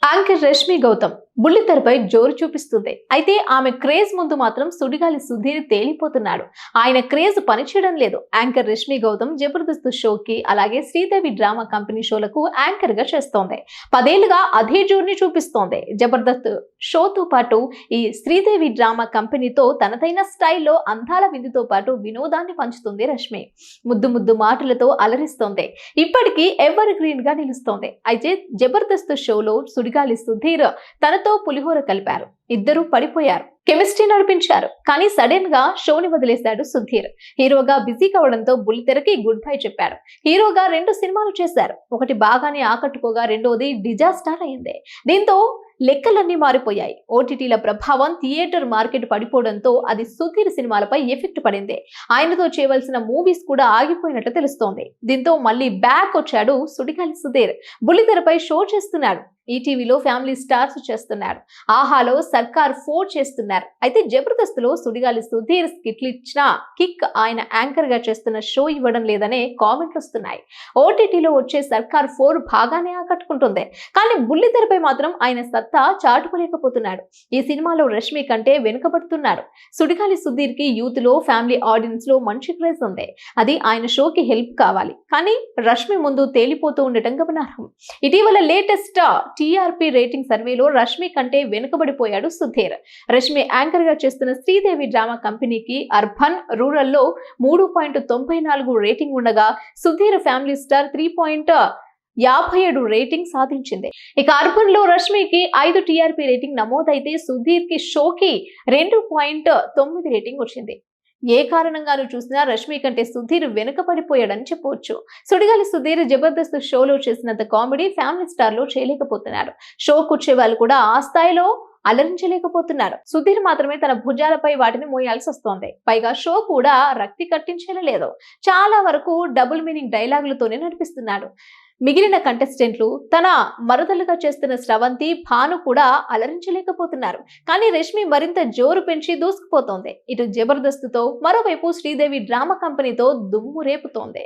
Anchor Rashmi Gautam బుల్లితెరపై జోరు చూపిస్తుంది. అయితే ఆమె క్రేజ్ ముందు మాత్రం సుడిగాలి సుధీర్ తేలిపోతున్నాడు. ఆయన క్రేజ్ పనిచేయడం లేదు. యాంకర్ రష్మి గౌతమ్ జబర్దస్త్ షోకి అలాగే శ్రీదేవి డ్రామా కంపెనీ షోలకు యాంకర్ గా చేస్తోంది. 10 ఏళ్లుగా అదే జోరుని చూపిస్తోంది. జబర్దస్త్ షోతో పాటు ఈ శ్రీదేవి డ్రామా కంపెనీతో తనదైన స్టైల్లో అందాల విందుతో పాటు వినోదాన్ని పంచుతుంది రష్మి. ముద్దు ముద్దు మాటలతో అలరిస్తోంది. ఇప్పటికీ ఎవర్ గ్రీన్ గా నిలుస్తోంది. అయితే జబర్దస్త్ షోలో సుడిగాలి సుధీర్ తనతో పులిహోర కలిపారు. ఇద్దరు పడిపోయారు, కెమిస్ట్రీ నడిపించారు. కానీ సడన్ గా షోని వదిలేశాడు సుధీర్. హీరోగా బిజీ కావడంతో బుల్లితెరకి గుడ్ బై చెప్పాడు. హీరోగా 2 సినిమాలు చేశారు. ఒకటి బాగానే ఆకట్టుకోగా రెండోది డిజాస్టర్ అయింది. దీంతో లెక్కలన్నీ మారిపోయాయి. ఓటీటీల ప్రభావం, థియేటర్ మార్కెట్ పడిపోవడంతో అది సుధీర్ సినిమాలపై ఎఫెక్ట్ పడింది. ఆయనతో చేయవలసిన మూవీస్ కూడా ఆగిపోయినట్లు తెలుస్తోంది. దీంతో మళ్ళీ బ్యాక్ వచ్చాడు సుడిగాలి సుధీర్. బుల్లితెరపై షో చేస్తున్నాడు. ఈటీవీలో ఫ్యామిలీ స్టార్స్ చేస్తున్నాడు. ఆహాలో సర్కార్ 4 చేస్తున్నారు. అయితే జబర్దస్త్ లో సుడిగాలి సుధీర్ స్కిట్లు ఇచ్చిన కిక్ ఆయన యాంకర్ గా చేస్తున్న షో ఇవ్వడం లేదనే కామెంట్లు వస్తున్నాయి. ఓటీటీలో వచ్చే సర్కార్ 4 బాగానే ఆకట్టుకుంటుంది. కానీ బుల్లితెరపై మాత్రం ఆయన సత్తా చాటుకోలేకపోతున్నాడు. ఈ సినిమాలో రష్మి కంటే వెనుకబడుతున్నాడు. సుడిగాలి సుధీర్ కి యూత్ లో, ఫ్యామిలీ ఆడియన్స్ లో మంచి క్రేజ్ ఉంది. అది ఆయన షోకి హెల్ప్ కావాలి. కానీ రష్మి ముందు తేలిపోతూ ఉండటం గమనార్హం. ఇటీవల లేటెస్ట్ టీఆర్పీ రేటింగ్ సర్వేలో రష్మి కంటే వెనుకబడిపోయాడు సుధీర్. రష్మి యాంకర్ గా చేస్తున్న శ్రీదేవి డ్రామా కంపెనీకి అర్బన్, రూరల్ లో 3.94 రేటింగ్ ఉండగా సుధీర్ ఫ్యామిలీ స్టార్ 3.57 రేటింగ్ సాధించింది. ఇక అర్బన్ లో రష్మికి 5 టీఆర్పీ రేటింగ్ నమోదైతే సుధీర్ కి షోకి 2.9 రేటింగ్ వచ్చింది. ఏ కారణంగానూ చూసినా రష్మి కంటే సుధీర్ వెనుకబడిపోయాడని చెప్పవచ్చు. సుడిగాలి సుధీర్ జబర్దస్త్ షోలో చేసినంత కామెడీ ఫ్యామిలీ స్టార్ లో చేయలేకపోతున్నాడు. షో కూర్చే వాళ్ళు కూడా ఆ స్థాయిలో అలరించలేకపోతున్నారు. సుధీర్ మాత్రమే తన భుజాలపై వాటిని మోయాల్సి వస్తోంది. పైగా షో కూడా రక్తి కట్టించేలా లేదు. చాలా వరకు డబుల్ మీనింగ్ డైలాగులతోనే నడిపిస్తున్నాడు. మిగిలిన కంటెస్టెంట్లు, తన మరదలుగా చేస్తున్న స్రవంతి, భాను కూడా అలరించలేకపోతున్నారు. కానీ రష్మి మరింత జోరు పెంచి దూసుకుపోతోంది. ఇటు జబర్దస్త్ తో, మరోవైపు శ్రీదేవి డ్రామా కంపెనీతో దుమ్ము రేపుతోంది.